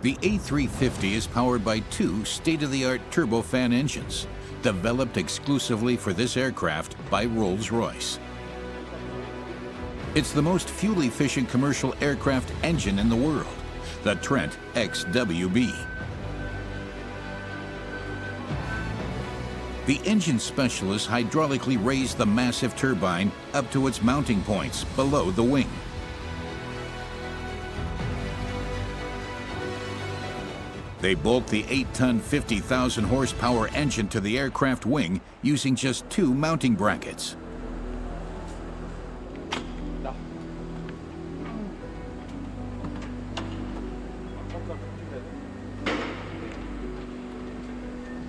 The A350 is powered by two state-of-the-art turbofan engines, developed exclusively for this aircraft by Rolls-Royce. It's the most fuel-efficient commercial aircraft engine in the world, the Trent XWB. The engine specialists hydraulically raise the massive turbine up to its mounting points below the wing. They bolt the 8-ton, 50,000 horsepower engine to the aircraft wing using just two mounting brackets.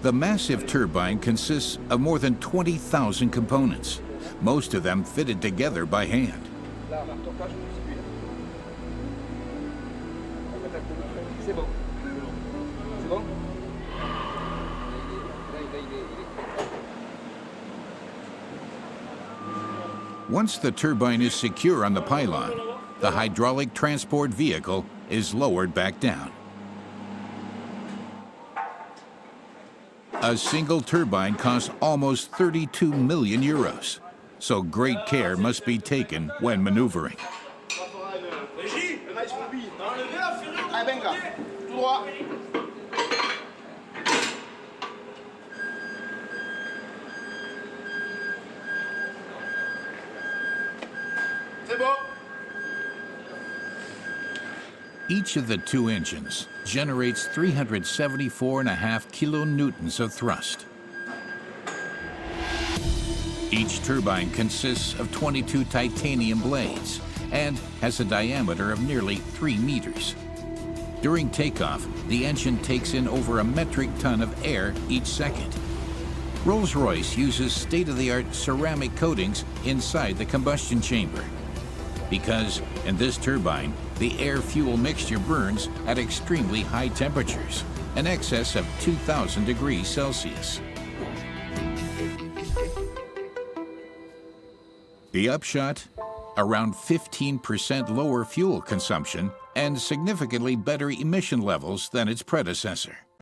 The massive turbine consists of more than 20,000 components, most of them fitted together by hand. Once the turbine is secure on the pylon, the hydraulic transport vehicle is lowered back down. A single turbine costs almost 32 million euros, so great care must be taken when maneuvering. Each of the two engines generates 374.5 kilonewtons of thrust. Each turbine consists of 22 titanium blades and has a diameter of nearly 3 meters. During takeoff, the engine takes in over a metric ton of air each second. Rolls-Royce uses state-of-the-art ceramic coatings inside the combustion chamber, because in this turbine, the air-fuel mixture burns at extremely high temperatures, in excess of 2,000 degrees Celsius. The upshot? Around 15% lower fuel consumption and significantly better emission levels than its predecessor.